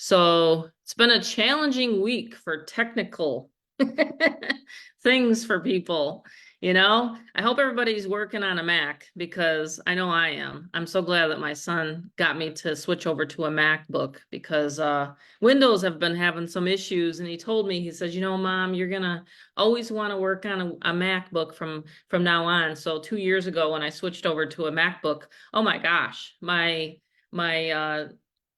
So it's been a challenging week for technical things for people. I hope everybody's working on a Mac because I know I am. I'm so glad that my son got me to switch over to a MacBook because Windows have been having some issues. And he told me, he says, Mom, you're gonna always want to work on a MacBook from now on. So 2 years ago when I switched over to a MacBook, oh my gosh, my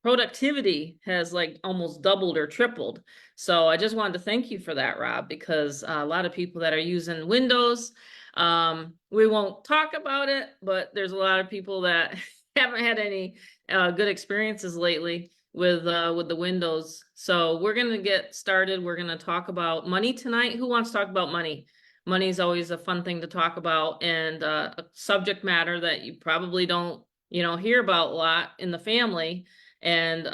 productivity has like almost doubled or tripled. So I just wanted to thank you for that, Rob, because a lot of people that are using Windows, we won't talk about it, but there's a lot of people that haven't had any good experiences lately with the Windows. So we're going to get started. We're going to talk about money tonight. Who wants to talk about money? Money is always a fun thing to talk about, and a subject matter that you probably don't, hear about a lot in the family. And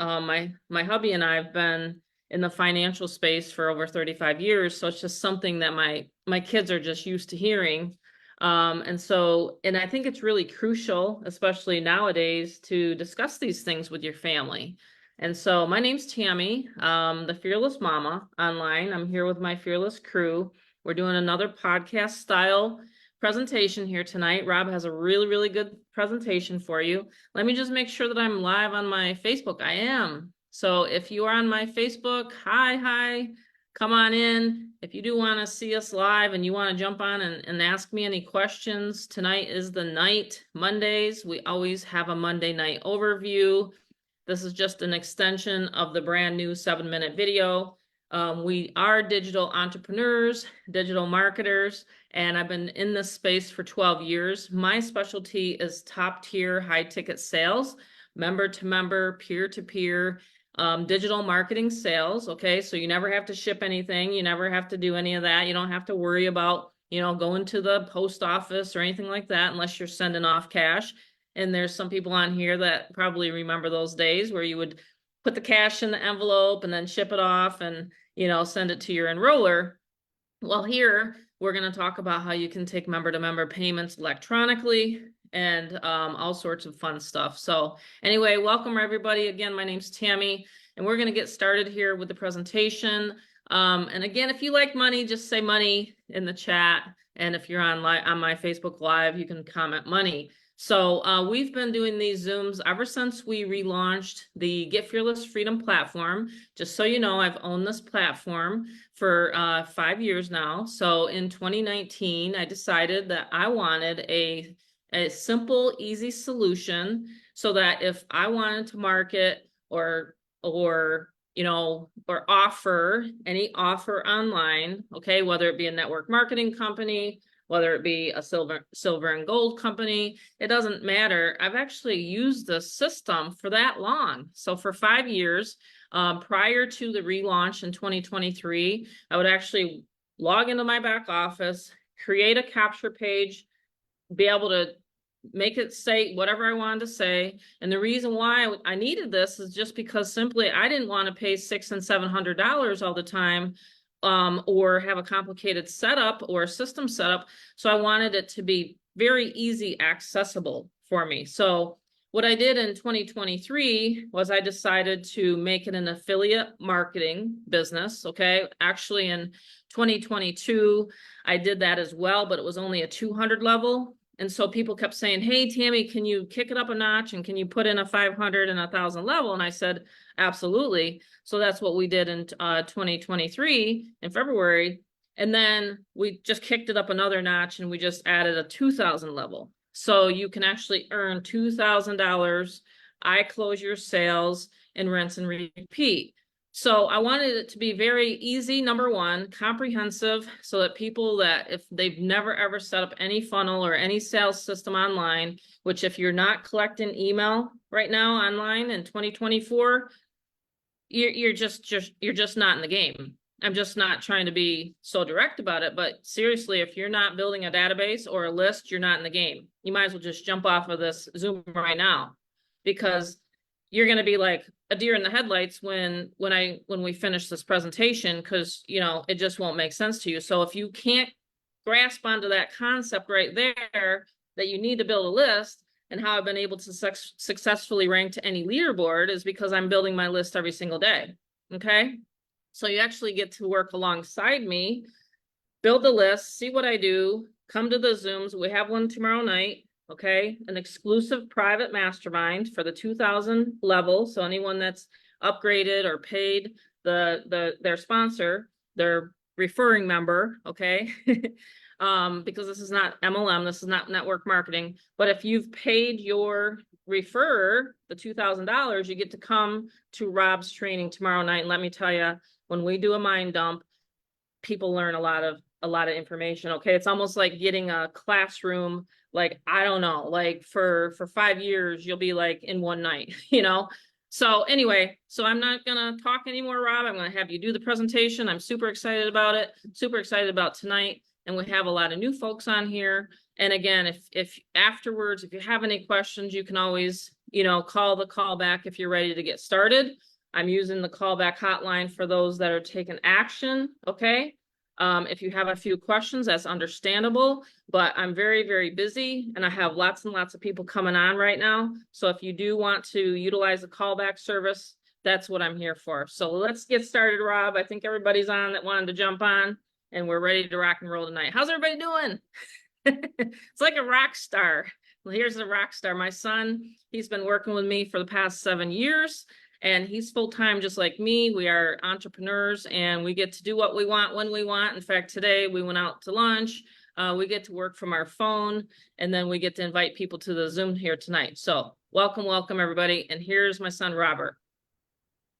my hubby and I have been in the financial space for over 35 years, so it's just something that my kids are just used to hearing. And I think it's really crucial, especially nowadays, to discuss these things with your family. And so my name's Tammy, the Fearless Mama online. I'm here with my fearless crew. We're doing another podcast style presentation here tonight. Rob has a really, really good presentation for you. Let me just make sure that I'm live on my Facebook. I am. So if you are on my Facebook, hi, come on in. If you do want to see us live and you want to jump on and ask me any questions, tonight is the night. Mondays, we always have a Monday night overview. This is just an extension of the brand new 7-minute video. We are digital entrepreneurs, digital marketers, and I've been in this space for 12 years. My specialty is top tier, high ticket sales, member to member, peer to peer, digital marketing sales. Okay. So you never have to ship anything. You never have to do any of that. You don't have to worry about, going to the post office or anything like that, unless you're sending off cash. And there's some people on here that probably remember those days where you would put the cash in the envelope and then ship it off and, send it to your enroller. Well, here we're going to talk about how you can take member to member payments electronically and all sorts of fun stuff. So anyway, welcome everybody. Again, my name's Tammy, and we're going to get started here with the presentation. And again, if you like money, just say money in the chat. And if you're on my Facebook Live, you can comment money. So we've been doing these Zooms ever since we relaunched the Get Fearless Freedom platform. Just so you know, I've owned this platform for 5 years now. So in 2019, I decided that I wanted a simple, easy solution so that if I wanted to market or offer any offer online, okay, whether it be a network marketing company, whether it be a silver and gold company, it doesn't matter. I've actually used the system for that long. So for 5 years, prior to the relaunch in 2023, I would actually log into my back office, create a capture page, be able to make it say whatever I wanted to say. And the reason why I needed this is just because simply I didn't want to pay $600 and $700 all the time, or have a complicated setup or a system setup. So I wanted it to be very easy accessible for me. So what I did in 2023 was I decided to make it an affiliate marketing business. Okay. Actually in 2022, I did that as well, but it was only a 200 level. And so people kept saying, hey, Tammy, can you kick it up a notch and can you put in a 500 and 1,000 level? And I said, absolutely. So that's what we did in 2023 in February. And then we just kicked it up another notch and we just added a 2,000 level. So you can actually earn $2,000. I close your sales and rinse and repeat. So I wanted it to be very easy, number one, comprehensive, so that people that if they've never ever set up any funnel or any sales system online, which if you're not collecting email right now online in 2024, you're just not in the game. I'm just not trying to be so direct about it, but seriously, if you're not building a database or a list, you're not in the game. You might as well just jump off of this Zoom right now, because you're going to be like a deer in the headlights when we finish this presentation, because it just won't make sense to you. So if you can't grasp onto that concept right there, that you need to build a list, and how I've been able to successfully rank to any leaderboard is because I'm building my list every single day. Okay. So you actually get to work alongside me, build the list, see what I do, come to the Zooms. We have one tomorrow night. Okay. An exclusive private mastermind for the 2000 level. So anyone that's upgraded or paid their sponsor, their referring member. Okay. Because this is not MLM, this is not network marketing. But if you've paid your refer the $2,000, you get to come to Rob's training tomorrow night. And let me tell you, when we do a mind dump, people learn a lot of information. Okay. It's almost like getting a classroom, like, I don't know, like for 5 years, you'll be like in one night, you know? So anyway, so I'm not gonna talk anymore, Rob. I'm gonna have you do the presentation. I'm super excited about it, super excited about tonight. And we have a lot of new folks on here. And again, if afterwards, if you have any questions, you can always, call the call back if you're ready to get started. I'm using the callback hotline for those that are taking action. Okay. If you have a few questions, that's understandable, but I'm very, very busy and I have lots and lots of people coming on right now. So if you do want to utilize the callback service, that's what I'm here for. So let's get started, Rob. I think everybody's on that wanted to jump on and we're ready to rock and roll tonight. How's everybody doing? It's like a rock star. Well, here's the rock star. My son, he's been working with me for the past 7 years. And he's full-time just like me. We are entrepreneurs and we get to do what we want when we want. In fact, today we went out to lunch. We get to work from our phone and then we get to invite people to the Zoom here tonight. So welcome, everybody. And here's my son, Robert.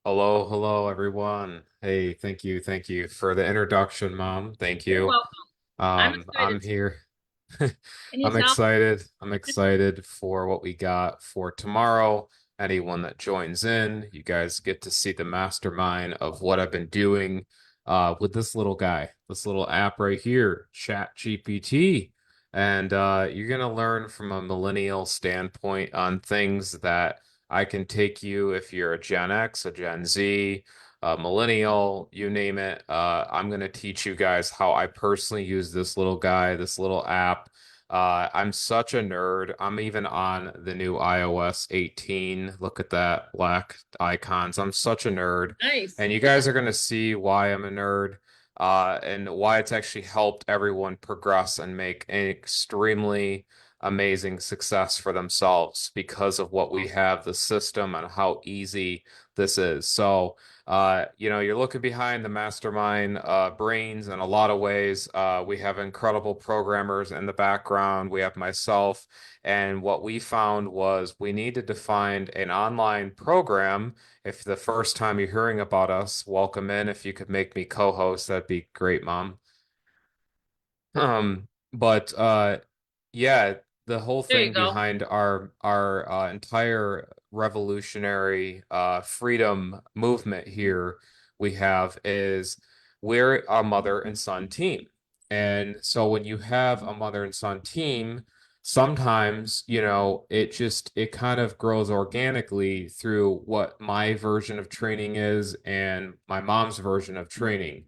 Hello, everyone. Hey, thank you for the introduction, Mom. Thank You're you. welcome. I'm I'm excited too. here. Can you I'm tell? excited. I'm excited for what we got for tomorrow. Anyone that joins in, you guys get to see the mastermind of what I've been doing with this little guy, this little app right here, Chat GPT. And you're gonna learn from a millennial standpoint on things that I can take you if you're a Gen X, a Gen Z, millennial, you name it. I'm going to teach you guys how I personally use this little guy, this little app. I'm such a nerd. I'm even on the new iOS 18. Look at that black icons. I'm such a nerd. Nice. And you guys are going to see why I'm a nerd, and why it's actually helped everyone progress and make an extremely amazing success for themselves because of what we have, the system, and how easy this is. So, you're looking behind the mastermind brains in a lot of ways. We have incredible programmers in the background. We have myself. And what we found was we needed to find an online program. If the first time you're hearing about us, welcome in. If you could make me co-host, that'd be great, Mom. But yeah, the whole There you thing go. behind our entire revolutionary freedom movement here we have is we're a mother and son team. And so when you have a mother and son team, sometimes, it kind of grows organically through what my version of training is and my mom's version of training.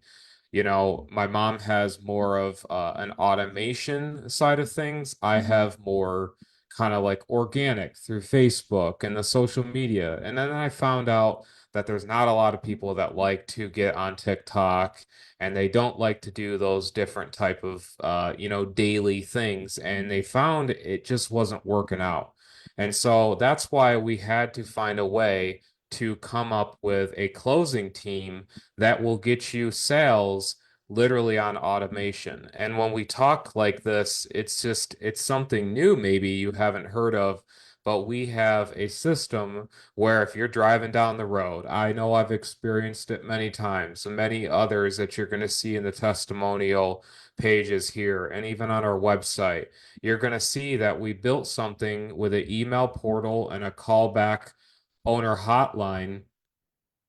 My mom has more of an automation side of things. I have more kind of like organic through Facebook and the social media. And then I found out that there's not a lot of people that like to get on TikTok and they don't like to do those different type of daily things. And they found it just wasn't working out. And so that's why we had to find a way to come up with a closing team that will get you sales literally on automation. And when we talk like this, it's something new maybe you haven't heard of, but we have a system where if you're driving down the road, I know I've experienced it many times, and many others that you're going to see in the testimonial pages here and even on our website, you're going to see that we built something with an email portal and a callback owner hotline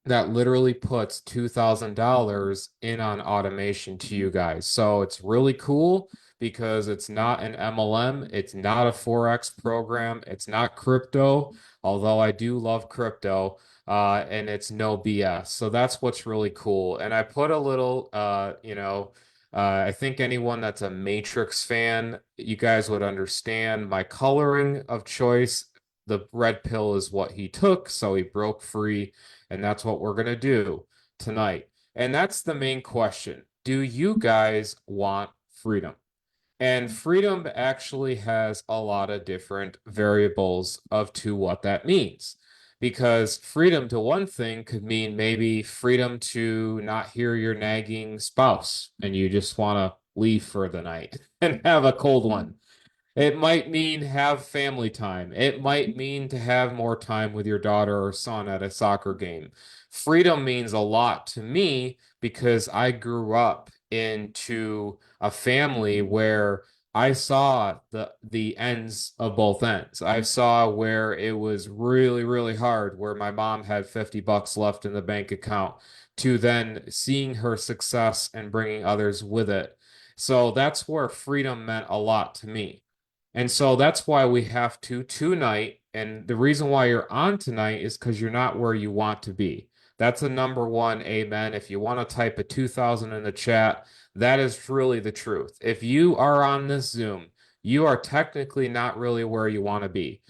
that literally puts $2,000 in on automation to you guys. So it's really cool because it's not an MLM, it's not a Forex program, it's not crypto, although I do love crypto, and it's no BS. So that's what's really cool. And I put a little, I think anyone that's a Matrix fan, you guys would understand my coloring of choice. The red pill is what he took, so he broke free, and that's what we're gonna do tonight. And that's the main question. Do you guys want freedom? And freedom actually has a lot of different variables of to what that means. Because freedom to one thing could mean maybe freedom to not hear your nagging spouse and you just want to leave for the night and have a cold one. It might mean have family time. It might mean to have more time with your daughter or son at a soccer game. Freedom means a lot to me because I grew up into a family where I saw the ends of both ends. I saw where it was really, really hard, where my mom had $50 left in the bank account, to then seeing her success and bringing others with it. So that's where freedom meant a lot to me. And so that's why we have to tonight. And the reason why you're on tonight is because you're not where you want to be. That's a number one amen. If you want to type a 2000 in the chat, that is really the truth. If you are on this Zoom, you are technically not really where you want to be.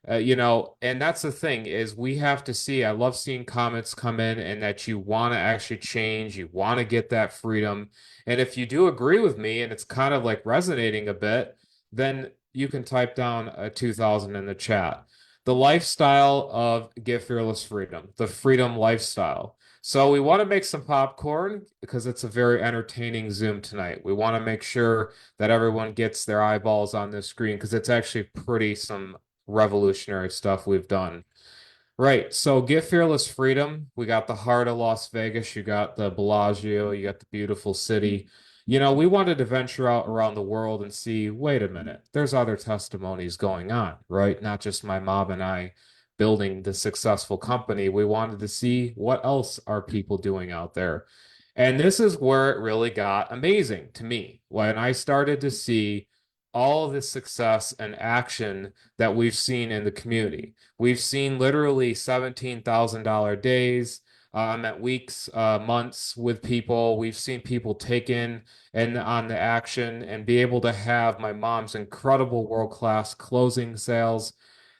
And that's the thing is we have to see. I love seeing comments come in and that you want to actually change, you want to get that freedom. And if you do agree with me and it's kind of like resonating a bit, then you can type down a 2000 in the chat. The lifestyle of Get Fearless Freedom, the freedom lifestyle. So we want to make some popcorn because it's a very entertaining Zoom tonight. We want to make sure that everyone gets their eyeballs on this screen because it's actually pretty some revolutionary stuff we've done. Right. So Get Fearless Freedom. We got the heart of Las Vegas. You got the Bellagio. You got the beautiful city. We wanted to venture out around the world and see, wait a minute, there's other testimonies going on, right? Not just my mom and I building the successful company. We wanted to see what else are people doing out there. And this is where it really got amazing to me when I started to see all of the success and action that we've seen in the community. We've seen literally $17,000 days. At weeks, months with people. We've seen people take in and on the action and be able to have my mom's incredible world-class closing sales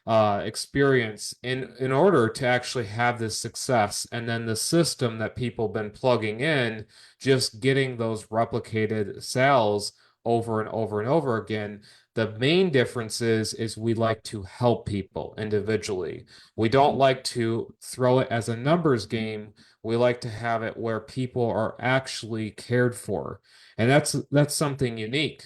experience in order to actually have this success. And then the system that people have been plugging in, just getting those replicated sales over and over and over again. The main difference is we like to help people individually. We don't like to throw it as a numbers game. We like to have it where people are actually cared for. And that's something unique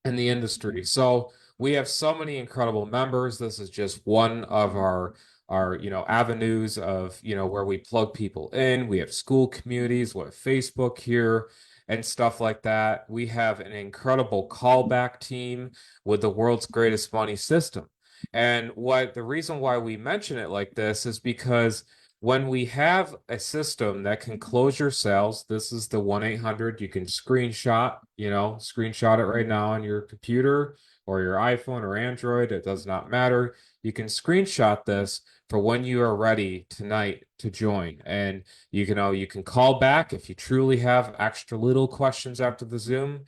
in the industry. So we have so many incredible members. This is just one of our avenues of where we plug people in. We have school communities, we have Facebook here and stuff like that. We have an incredible callback team with the world's greatest money system. And what the reason why we mention it like this is because when we have a system that can close your sales, this is the 1-800. You can screenshot it right now on your computer or your iPhone or Android. It does not matter. You can screenshot this for when you are ready tonight to join. And you can call back if you truly have extra little questions after the Zoom.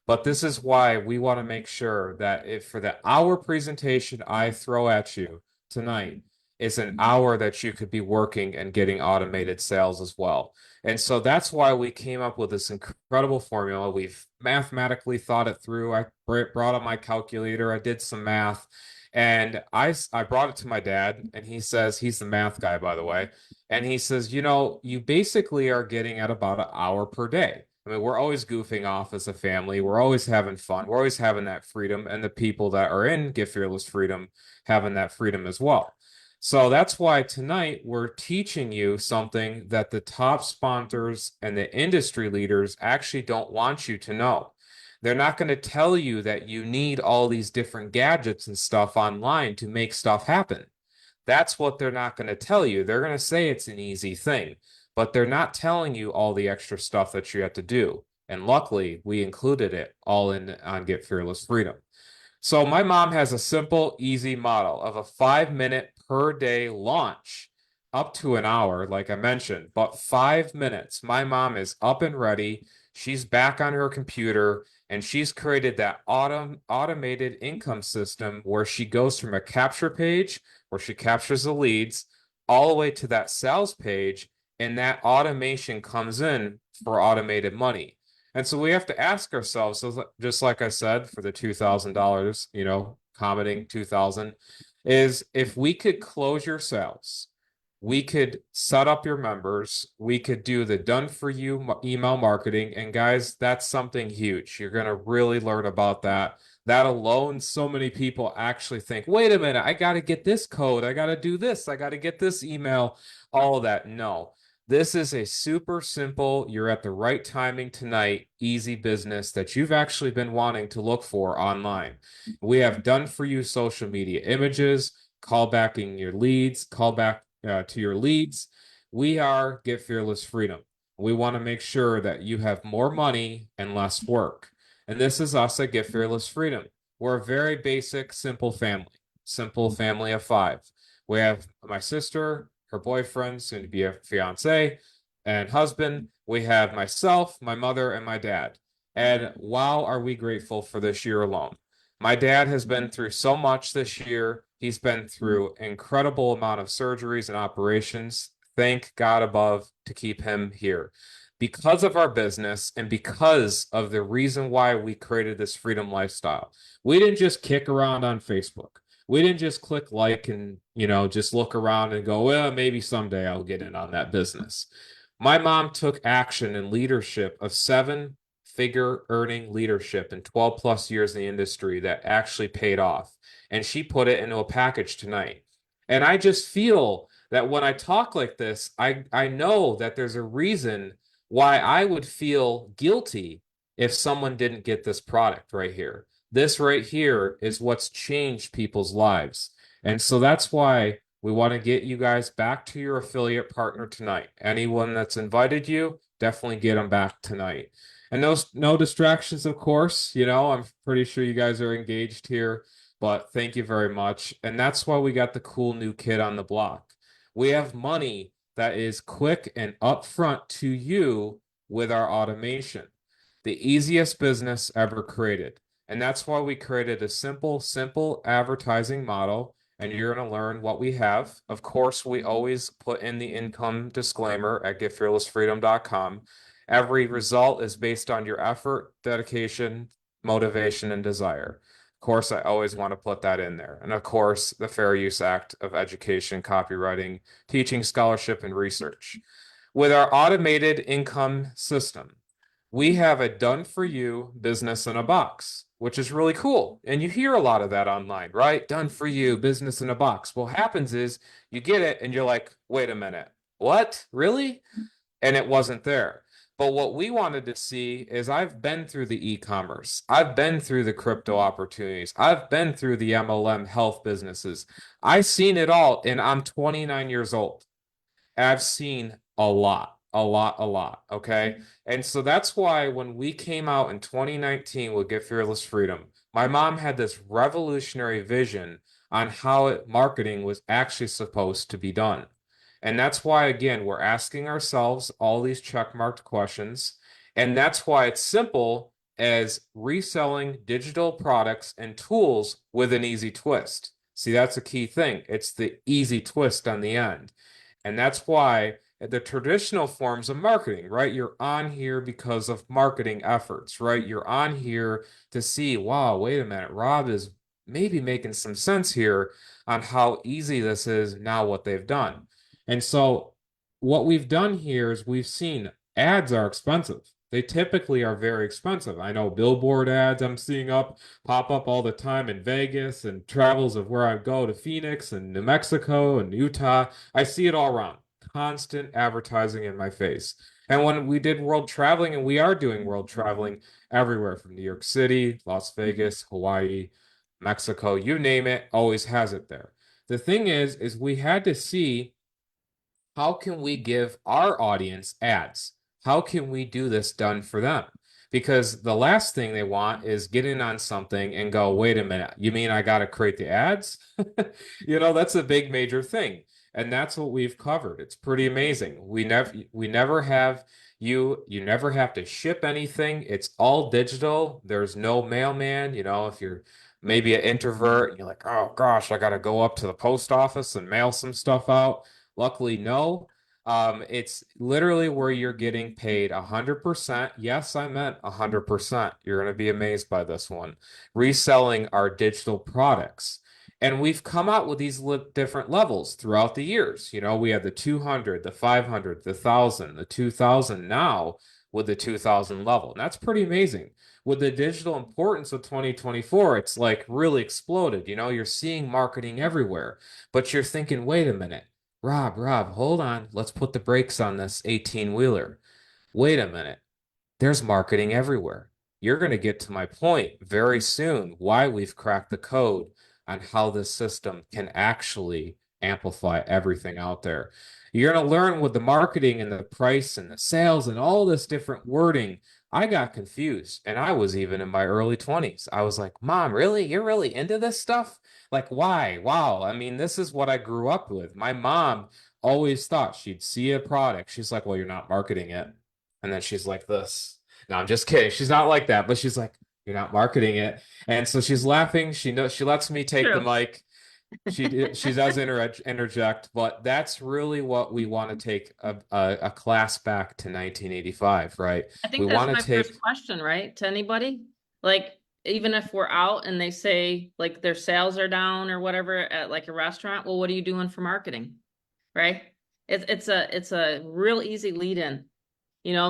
But this is why we want to make sure that if for the hour presentation I throw at you tonight, is an hour that you could be working and getting automated sales as well. And so that's why we came up with this incredible formula. We've mathematically thought it through. I brought up my calculator, I did some math, and I brought it to my dad, and he says, he's the math guy, by the way. And he says, you basically are getting at about an hour per day. I mean, we're always goofing off as a family. We're always having fun. We're always having that freedom. And the people that are in Get Fearless Freedom having that freedom as well. So that's why tonight we're teaching you something that the top sponsors and the industry leaders actually don't want you to know. They're not going to tell you that you need all these different gadgets and stuff online to make stuff happen. That's what they're not going to tell you. They're going to say it's an easy thing, but they're not telling you all the extra stuff that you have to do. And luckily, we included it all in on Get Fearless Freedom. So my mom has a simple, easy model of a 5 minute per day launch, up to an hour, like I mentioned, but 5 minutes. My mom is up and ready. She's back on her computer and she's created that automated income system where she goes from a capture page where she captures the leads all the way to that sales page, and that automation comes in for automated money. And so we have to ask ourselves, so just like I said, for the $2,000, commenting 2000, is if we could close your sales, we could set up your members, we could do the done for you email marketing. And guys, that's something huge. You're going to really learn about that. That alone, so many people actually think, wait a minute, I got to get this code, I got to do this, I got to get this email, all of that. No, this is a super simple, you're at the right timing tonight, easy business that you've actually been wanting to look for online. We have done for you social media images, callbacking your leads, callback to your leads. We are Get Fearless Freedom. We want to make sure that you have more money and less work. And this is us at Get Fearless Freedom. We're a very basic, simple family of five. We have my sister, her boyfriend, soon to be a fiance, and husband. We have myself, my mother, and my dad. And wow, are we grateful for this year alone. My dad has been through so much this year. He's been through incredible amount of surgeries and operations. Thank God above to keep him here. Because of our business and because of the reason why we created this freedom lifestyle, we didn't just kick around on Facebook. We didn't just click like and, just look around and go, well, maybe someday I'll get in on that business. My mom took action and leadership of seven-figure earning leadership in 12 plus years in the industry that actually paid off. And she put it into a package tonight. And I just feel that when I talk like this, I know that there's a reason why I would feel guilty if someone didn't get this product right here. This right here is what's changed people's lives. And so that's why we want to get you guys back to your affiliate partner tonight. Anyone that's invited you, definitely get them back tonight. And no distractions, of course. I'm pretty sure you guys are engaged here, but thank you very much. And that's why we got the cool new kid on the block. We have money that is quick and upfront to you with our automation. The easiest business ever created. And that's why we created a simple advertising model. And you're going to learn what we have. Of course, we always put in the income disclaimer at getfearlessfreedom.com. Every result is based on your effort, dedication, motivation, and desire. Of course, I always want to put that in there. And of course, the Fair Use Act of Education, Copywriting, Teaching, Scholarship, and Research. With our automated income system, we have a done for you business in a box, which is really cool. And you hear a lot of that online, right? Done for you business in a box. What happens is you get it and you're like, wait a minute, what? Really? And it wasn't there. But what we wanted to see is I've been through the e-commerce. I've been through the crypto opportunities. I've been through the MLM health businesses. I've seen it all, and I'm 29 years old. I've seen a lot, a lot, a lot. Okay. And so that's why when we came out in 2019 with Get Fearless Freedom, my mom had this revolutionary vision on how marketing was actually supposed to be done. And that's why, again, we're asking ourselves all these checkmarked questions. And that's why it's simple as reselling digital products and tools with an easy twist. See, that's a key thing. It's the easy twist on the end. And that's why the traditional forms of marketing, right? You're on here because of marketing efforts, right? You're on here to see, wow, wait a minute, Rob is maybe making some sense here on how easy this is now what they've done. And so what we've done here is we've seen ads are expensive. They typically are very expensive. I know billboard ads I'm seeing pop up all the time in Vegas and travels of where I go to Phoenix and New Mexico and Utah. I see it all around. Constant advertising in my face. And when we did world traveling, and we are doing world traveling everywhere from New York City, Las Vegas, Hawaii, Mexico, you name it, always has it there. The thing is we had to see how can we give our audience ads? How can we do this done for them? Because the last thing they want is get in on something and go, wait a minute, you mean I got to create the ads? That's a big major thing. And that's what we've covered. It's pretty amazing. We never have You never have to ship anything. It's all digital. There's no mailman. If you're maybe an introvert and you're like, oh gosh, I gotta go up to the post office and mail some stuff out. Luckily, no. It's literally where you're getting paid 100%. Yes, I meant 100%. You're going to be amazed by this one. Reselling our digital products. And we've come out with these different levels throughout the years. We have the 200, the 500, the 1,000, the 2,000 now with the 2,000 level. And that's pretty amazing. With the digital importance of 2024, it's like really exploded. You're seeing marketing everywhere, but you're thinking, wait a minute. Rob, hold on. Let's put the brakes on this 18-wheeler. Wait a minute. There's marketing everywhere. You're going to get to my point very soon why we've cracked the code on how this system can actually amplify everything out there. You're going to learn with the marketing and the price and the sales and all this different wording. I got confused, and I was even in my early 20s. I was like, Mom, really? You're really into this stuff? Like, why? Wow. I mean, this is what I grew up with. My mom always thought she'd see a product. She's like, well, you're not marketing it. And then she's like this. No, I'm just kidding. She's not like that, but she's like, you're not marketing it. And so she's laughing. She knows she lets me take the True. mic. She does interject, but that's really what we want to take a class back to 1985, right? I We think that's want my to first take question, right? To anybody? Like, even if we're out and they say like their sales are down or whatever at like a restaurant, well, what are you doing for marketing? Right? It's a real easy lead in,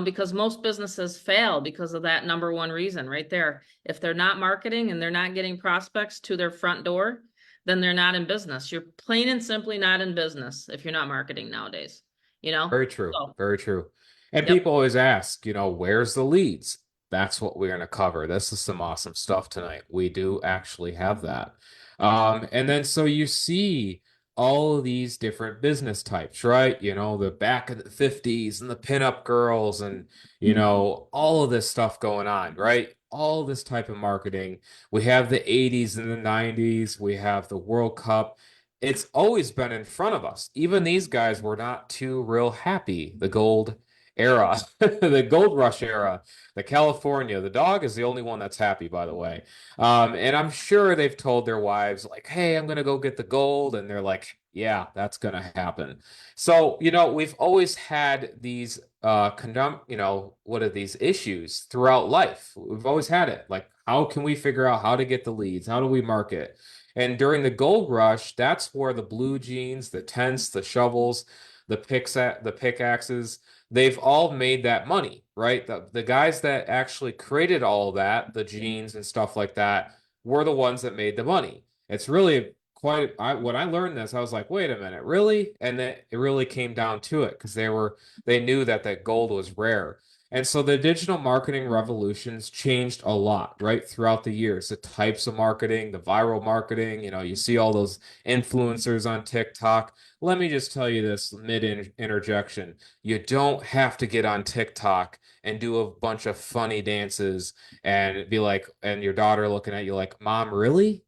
because most businesses fail because of that number one reason right there. If they're not marketing and they're not getting prospects to their front door, then they're not in business. You're plain and simply not in business if you're not marketing nowadays, you know? very true. So, Very true. And yep. people always ask, where's the leads? That's what we're going to cover. This is some awesome stuff tonight. We do actually have that. And then so you see all of these different business types, right? The back of the 50s and the pinup girls and, all of this stuff going on, right? All this type of marketing. We have the 80s and the 90s. We have the World Cup. It's always been in front of us. Even these guys were not too real happy. The gold era, the gold rush era, the California. The dog is the only one that's happy, by the way. And I'm sure they've told their wives, like, hey, I'm going to go get the gold. And they're like, yeah, that's going to happen. So, we've always had these, what are these issues throughout life? We've always had it. Like, how can we figure out how to get the leads? How do we market? And during the gold rush, that's where the blue jeans, the tents, the shovels, the pickaxes, they've all made that money, right? The guys that actually created all of that, the jeans and stuff like that, were the ones that made the money. It's really quite when I learned this, I was like, wait a minute, really? And then it really came down to it because they knew that gold was rare. And so the digital marketing revolutions changed a lot, right, throughout the years. The types of marketing, the viral marketing, you see all those influencers on TikTok. Let me just tell you this mid interjection. You don't have to get on TikTok and do a bunch of funny dances and be like, and your daughter looking at you like, Mom, really?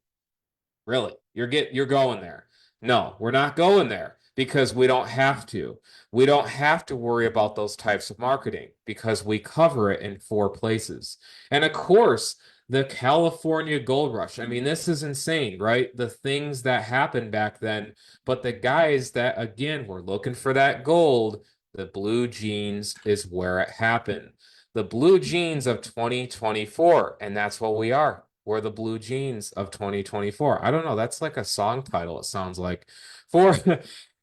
Really? You're going there. No, we're not going there because we don't have to. We don't have to worry about those types of marketing because we cover it in four places. And of course, the California gold rush. I mean, this is insane, right? The things that happened back then, but the guys that again were looking for that gold, the blue jeans is where it happened. The blue jeans of 2024, and that's what we are. We're the blue jeans of 2024. I don't know. That's like a song title, it sounds like. Four,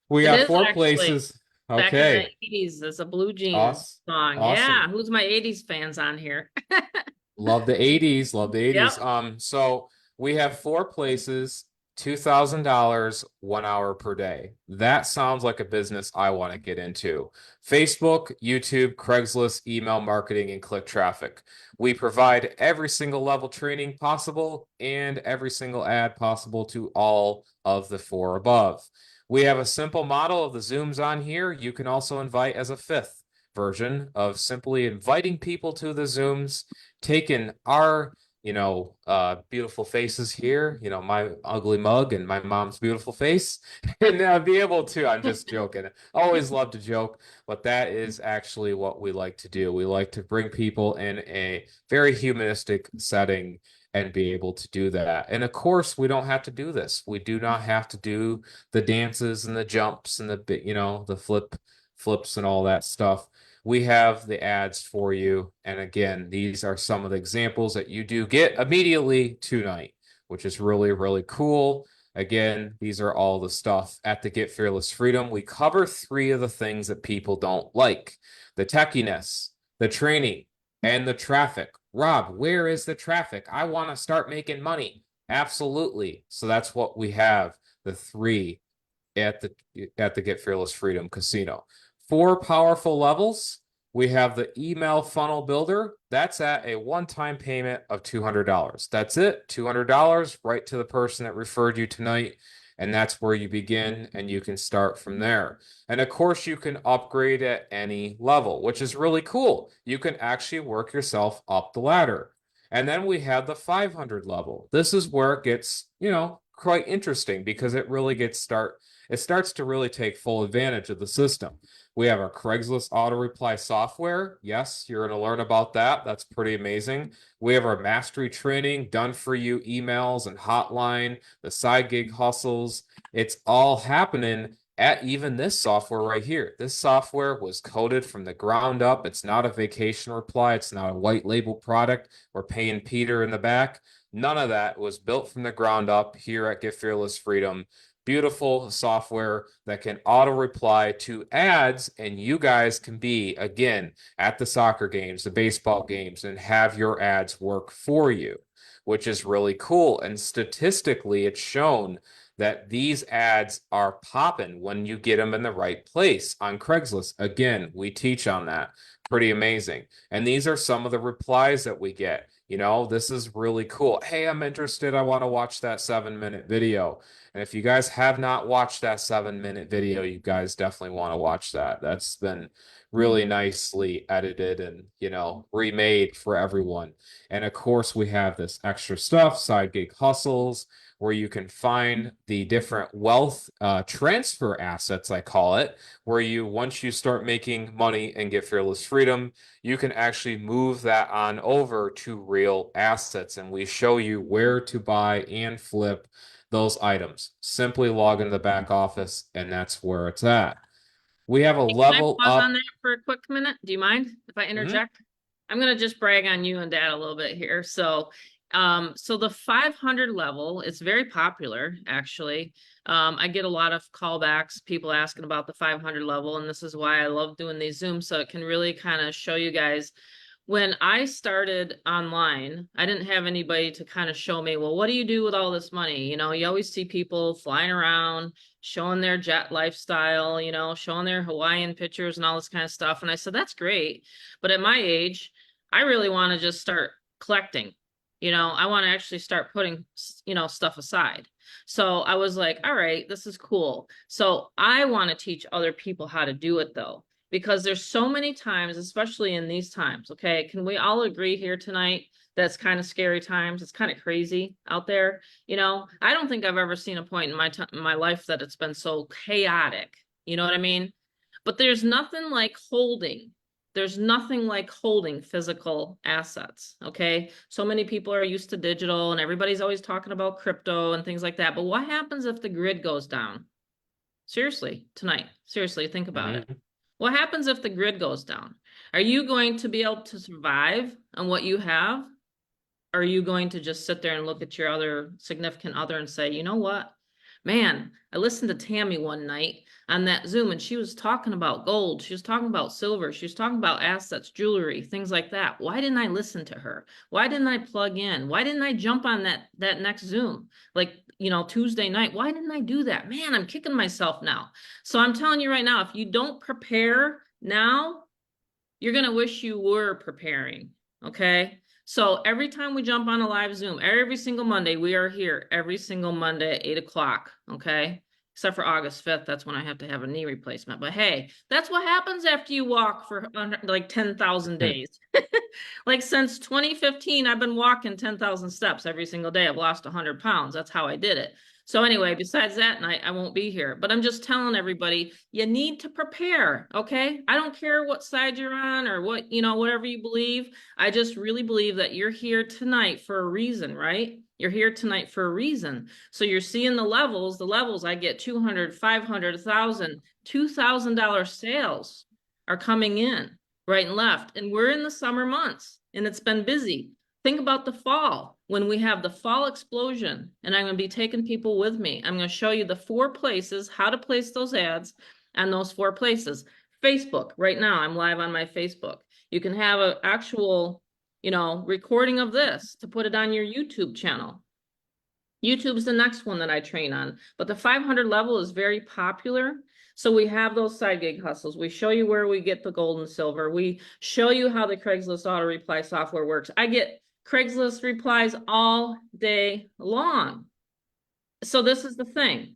we It got is four actually places. back in the Okay. 80s. There's a Blue Jeans Awesome. song. Yeah. Awesome. Who's my 80s fans on here? Love the 80s. Love the 80s. Yep. So we have four places, $2,000, 1 hour per day. That sounds like a business I want to get into. Facebook, YouTube, Craigslist, email marketing, and click traffic. We provide every single level training possible and every single ad possible to all of the four above. We have a simple model of the Zooms on here. You can also invite as a fifth version of simply inviting people to the Zooms, taking our beautiful faces here, my ugly mug and my mom's beautiful face, and be able to, I'm just joking. I always love to joke, but that is actually what we like to do. We like to bring people in a very humanistic setting and be able to do that. And of course, we don't have to do this. We do not have to do the dances and the jumps and the flips and all that stuff. We have the ads for you. And again, these are some of the examples that you do get immediately tonight, which is really, really cool. Again, these are all the stuff at the Get Fearless Freedom. We cover three of the things that people don't like: the techiness, the training, and the traffic. Rob, where is the traffic? I want to start making money. Absolutely. So that's what we have, the three at the Get Fearless Freedom Casino. Four powerful levels. We have the email funnel builder. That's at a one-time payment of $200. That's it, $200 right to the person that referred you tonight. And that's where you begin, and you can start from there. And of course, you can upgrade at any level, which is really cool. You can actually work yourself up the ladder. And then we have the 500 level. This is where it gets, quite interesting, because it starts to really take full advantage of the system. We have our Craigslist auto reply software. Yes, you're going to learn about that. That's pretty amazing. We have our mastery training, done for you emails and hotline, the side gig hustles. It's all happening at even this software right here. This software was coded from the ground up. It's not a vacation reply. It's not a white label product. We're paying Peter in the back. None of that was built from the ground up here at Get Fearless Freedom. Beautiful software that can auto reply to ads, and you guys can be, again, at the soccer games, the baseball games, and have your ads work for you, which is really cool. And statistically, it's shown that these ads are popping when you get them in the right place on Craigslist. Again, we teach on that. Pretty amazing. And these are some of the replies that we get. This is really cool. Hey, I'm interested. I want to watch that 7-minute video. And if you guys have not watched that 7-minute video, you guys definitely want to watch that. That's been really nicely edited and, remade for everyone. And of course, we have this extra stuff, side gig hustles, where you can find the different wealth transfer assets, I call it, where once you start making money and get fearless freedom, you can actually move that on over to real assets. And we show you where to buy and flip those items. Simply log into the back office, and that's where it's at. We have a Hey, can I level pause on up. that for a quick minute? Do you mind if I Mhm. interject? I'm gonna just brag on you and Dad a little bit here. So the 500 level, it's very popular, actually. I get a lot of callbacks, people asking about the 500 level, and this is why I love doing these Zooms, so it can really kind of show you guys. When I started online, I didn't have anybody to kind of show me, well, what do you do with all this money? You always see people flying around, showing their jet lifestyle, showing their Hawaiian pictures and all this kind of stuff. And I said, that's great. But at my age, I really want to just start collecting. I want to actually start putting, stuff aside. So I was like, all right, this is cool. So I want to teach other people how to do it though, because there's so many times, especially in these times. Okay. Can we all agree here tonight? That's kind of scary times. It's kind of crazy out there. I don't think I've ever seen a point in my life that it's been so chaotic. You know what I mean? But there's nothing like holding physical assets. Okay. So many people are used to digital and everybody's always talking about crypto and things like that. But what happens if the grid goes down? Seriously, tonight. Seriously, think about it. Mhm. What happens if the grid goes down? Are you going to be able to survive on what you have? Are you going to just sit there and look at your other significant other and say, you know what? Man, I listened to Tammy one night on that Zoom and she was talking about gold. She was talking about silver. She was talking about assets, jewelry, things like that. Why didn't I listen to her? Why didn't I plug in? Why didn't I jump on that next Zoom? Like, Tuesday night. Why didn't I do that? Man, I'm kicking myself now. So I'm telling you right now, if you don't prepare now, you're going to wish you were preparing. Okay. So every time we jump on a live Zoom, every single Monday, we are here every single Monday at 8 o'clock. Okay. Except for August 5th. That's when I have to have a knee replacement. But hey, that's what happens after you walk for like 10,000 days. Like since 2015, I've been walking 10,000 steps every single day. I've lost 100 pounds. That's how I did it. So anyway, besides that night, I won't be here. But I'm just telling everybody, you need to prepare, okay? I don't care what side you're on or what, whatever you believe. I just really believe that you're here tonight for a reason, right? You're here tonight for a reason. So you're seeing the levels I get 200, 500, 1,000, $2,000 sales are coming in right and left. And we're in the summer months and it's been busy. Think about the fall when we have the fall explosion, and I'm going to be taking people with me. I'm going to show you the 4 places, how to place those ads on those 4 places. Facebook, right now, I'm live on my Facebook. You can have an actual, recording of this to put it on your YouTube channel. YouTube's the next one that I train on, but the 500 level is very popular. So we have those side gig hustles. We show you where we get the gold and silver. We show you how the Craigslist auto reply software works. I get Craigslist replies all day long. So this is the thing.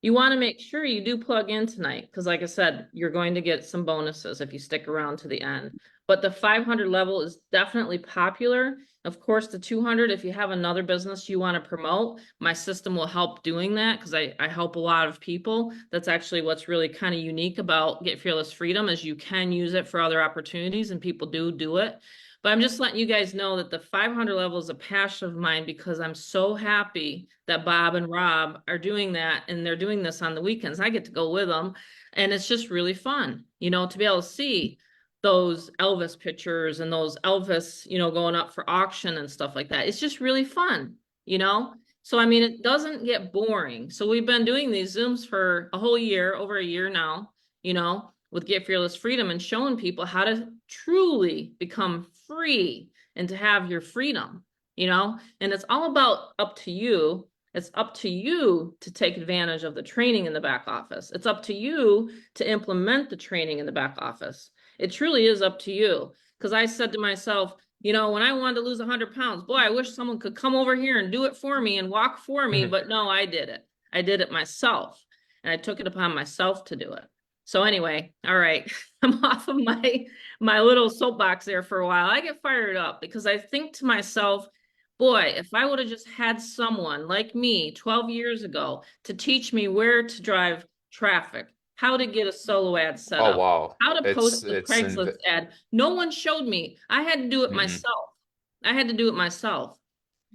You want to make sure you do plug in tonight because, like I said, you're going to get some bonuses if you stick around to the end. But the 500 level is definitely popular. Of course, the 200, if you have another business you want to promote, my system will help doing that because I help a lot of people. That's actually what's really kind of unique about Get Fearless Freedom is you can use it for other opportunities and people do it. But I'm just letting you guys know that the 500 level is a passion of mine because I'm so happy that Bob and Rob are doing that and they're doing this on the weekends. I get to go with them and it's just really fun, to be able to see those Elvis pictures and those Elvis, going up for auction and stuff like that. It's just really fun. So, I mean, it doesn't get boring. So we've been doing these Zooms for a whole year, over a year now, with Get Fearless Freedom and showing people how to truly become free and to have your freedom, and it's all about up to you. It's up to you to take advantage of the training in the back office. It's up to you to implement the training in the back office. It truly is up to you. Because I said to myself, when I wanted to lose 100 pounds, boy, I wish someone could come over here and do it for me and walk for me. But no, I did it. I did it myself. And I took it upon myself to do it. So anyway, all right, I'm off of my little soapbox there for a while. I get fired up because I think to myself, boy, if I would have just had someone like me 12 years ago to teach me where to drive traffic, how to get a solo ad set Oh up, wow. how to It's post a it's inv Craigslist ad. No one showed me. I had to do it mm-mm. myself. I had to do it myself.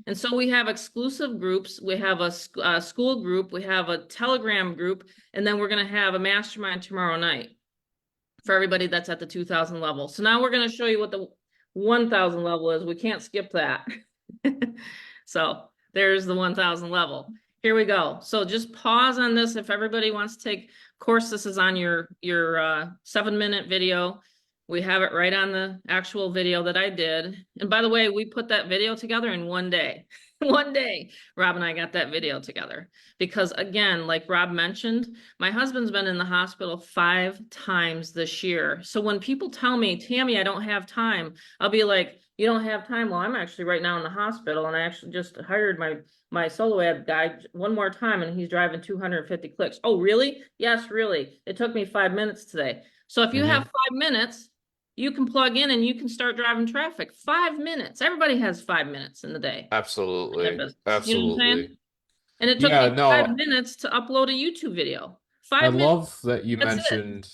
And so we have exclusive groups. We have a school group. We have a Telegram group. And then we're going to have a mastermind tomorrow night for everybody that's at the 2,000 level. So now we're going to show you what the 1,000 level is. We can't skip that. So there's the 1,000 level. Here we go. So just pause on this if everybody wants to take. Of course, this is on your 7-minute video. We have it right on the actual video that I did. And by the way, we put that video together in one day. One day, Rob and I got that video together. Because again, like Rob mentioned, my husband's been in the hospital 5 times this year. So when people tell me, Tammy, I don't have time, I'll be like, you don't have time? Well, I'm actually right now in the hospital and I actually just hired my solo ad guy one more time and he's driving 250 clicks. Oh, really? Yes, really. It took me 5 minutes today. So if you have 5 minutes, you can plug in and you can start driving traffic. 5 minutes. Everybody has 5 minutes in the day in their Absolutely. business. You know what I'm Absolutely. saying? And it took Yeah, me 5 no, minutes to upload a YouTube video. I 5 minutes. love that you That's it. mentioned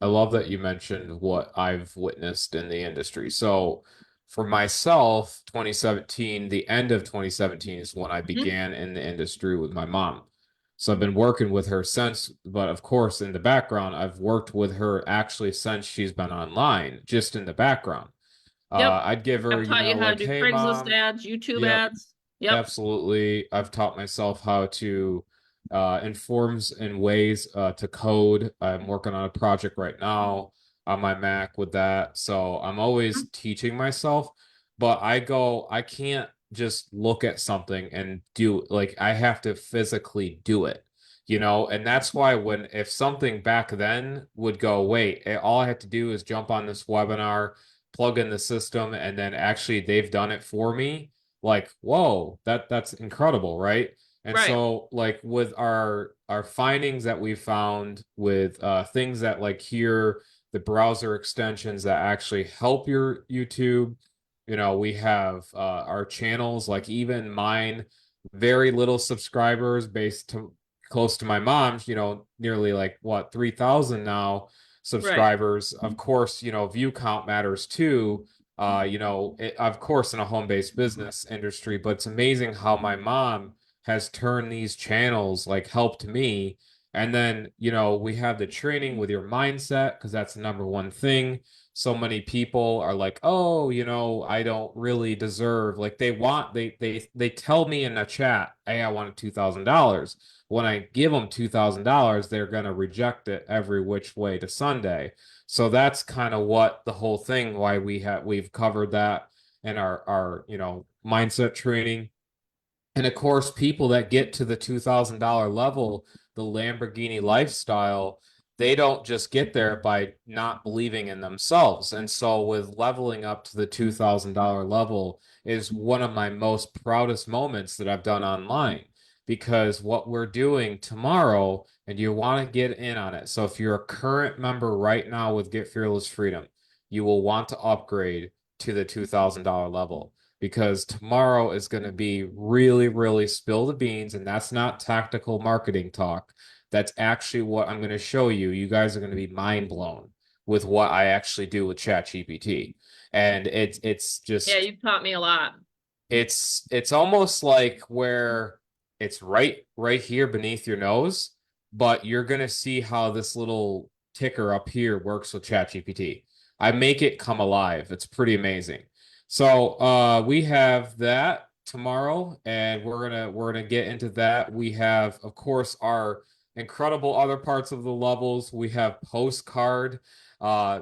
I love that you mentioned what I've witnessed in the industry. So for myself, 2017, the end of 2017 is when I Mhm. began in the industry with my mom. So I've been working with her since, but of course, in the background, I've worked with her actually since she's been online, just in the background. Yep. I'd give her, I've taught you how to like, do hey, Craigslist mom, ads, YouTube yep, ads. Yep. absolutely. I've taught myself how to in forms and ways to code. I'm working on a project right now on my Mac with that. So I'm always teaching myself, but I can't just look at something and do like I have to physically do it, and that's why if something back then would go, wait, all I have to do is jump on this webinar, plug in the system, and then actually they've done it for me. Like, whoa, that's incredible, right? And Right. so, like with our findings that we found with things that like here, the browser extensions that actually help your YouTube, We have our channels, like even mine, very little subscribers based to close to my mom's, nearly like what, 3,000 now Right. subscribers. Of course, view count matters too. Of course, in a home-based business industry, but it's amazing how my mom has turned these channels, like helped me. And then, we have the training with your mindset, because that's the number one thing. So many people are like, oh, I don't really deserve, like they tell me in the chat, hey, I want $2,000. When I give them $2,000, they're gonna reject it every which way to Sunday. So that's kind of what the whole thing, why we've covered that in our mindset training. And of course, people that get to the $2,000 level, the Lamborghini lifestyle, they don't just get there by not believing in themselves. And so, with leveling up to the $2,000 level is one of my most proudest moments that I've done online, because what we're doing tomorrow, and you want to get in on it. So, if you're a current member right now with Get Fearless Freedom, you will want to upgrade to the $2,000 level, because tomorrow is going to be really, really spill the beans. And that's not tactical marketing talk. That's actually what I'm going to show you. You guys are going to be mind blown with what I actually do with ChatGPT. And it's Yeah, just you've taught me a lot. it's almost like where it's right here beneath your nose, but you're gonna see how this little ticker up here works with ChatGPT. I make it come alive. It's pretty amazing. So we have that tomorrow, and we're gonna get into that. We have, of course, our incredible other parts of the levels. We have postcard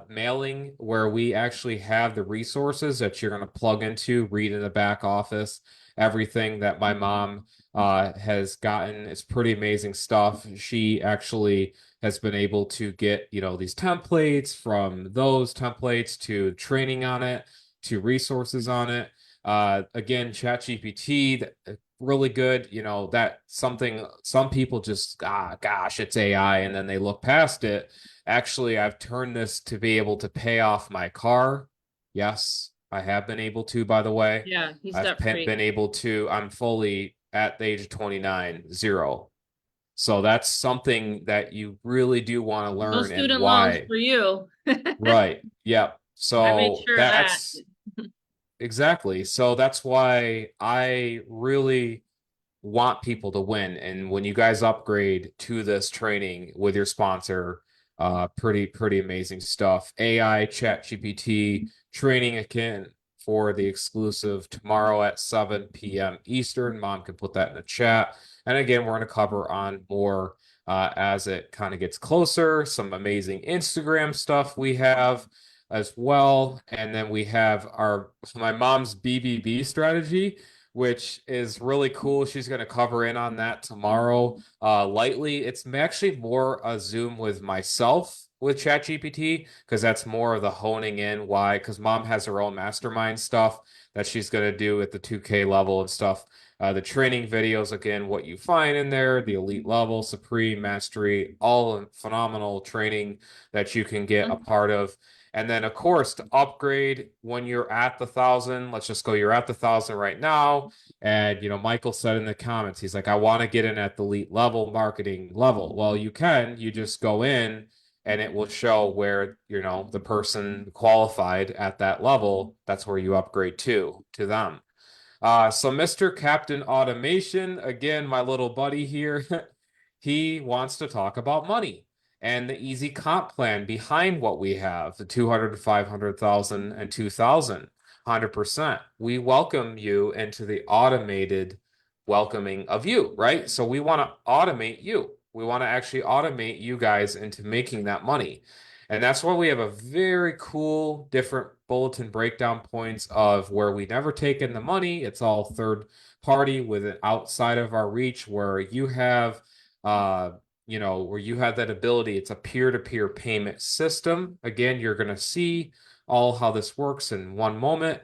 mailing, where we actually have the resources that you're going to plug into, read in the back office, everything that my mom has gotten. It's pretty amazing stuff. She actually has been able to get, these templates, from those templates to training on it, to resources on it. Again, ChatGPT, really good. That something some people just, gosh, it's AI, and then they look past it. Actually, I've turned this to be able to pay off my car. Yes, I have been able to, by the way. Yeah, he's I've debt free. been able to, I'm fully at the age of 29, zero. So that's something that you really do want to No learn, and student loans why. for you. Right. Yep. I made So sure of that. that's exactly. So that's why I really want people to win. And when you guys upgrade to this training with your sponsor, pretty amazing stuff. AI, Chat GPT training again for the exclusive tomorrow at 7 p.m. Eastern. Mom can put that in the chat. And again, we're going to cover on more as it kind of gets closer. Some amazing Instagram stuff we have as well. And then we have my mom's BBB strategy, which is really cool. She's going to cover in on that tomorrow lightly. It's actually more a Zoom with myself with ChatGPT, because that's more of the honing in. Why? Because mom has her own mastermind stuff that she's going to do at the 2K level and stuff. The training videos, again, what you find in there, the elite level, supreme mastery, all phenomenal training that you can get a part of. And then, of course, to upgrade when you're at the 1,000, let's just go, you're at the 1,000 right now. And, Michael said in the comments, he's like, I want to get in at the elite level, marketing level. Well, you just go in, and it will show where, the person qualified at that level. That's where you upgrade to them. So Mr. Captain Automation, again, my little buddy here, he wants to talk about money and the easy comp plan behind what we have, the 200 to 500,000 and 2,000, 100%. We welcome you into the automated welcoming of you, right? So we want to automate you. We want to actually automate you guys into making that money. And that's why we have a very cool, different bulletin breakdown points of where we never take in the money. It's all third party with it outside of our reach, where you have, where you have that ability. It's a peer-to-peer payment system. Again, you're going to see all how this works in one moment.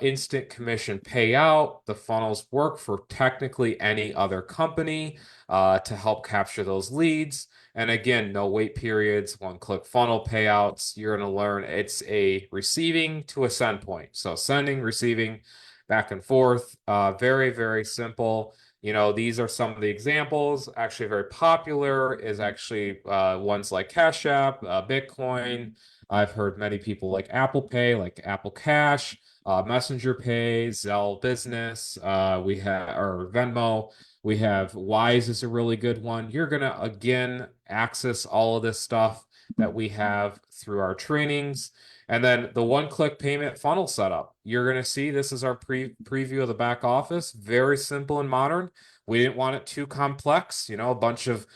instant commission payout. The funnels work for technically any other company to help capture those leads. And again, no wait periods, one-click funnel payouts. You're going to learn it's a receiving to a send point. So sending, receiving, back and forth. Very, very simple. You know, these are some of the examples. Actually, very popular is actually ones like Cash App, Bitcoin. I've heard many people like Apple Pay, like Apple Cash, Messenger Pay, Zelle Business. We have or Venmo. We have Wise is a really good one. You're gonna again access all of this stuff that we have through our trainings. And then the one-click payment funnel setup. You're going to see this is our preview of the back office. Very simple and modern. We didn't want it too complex, you know, a bunch of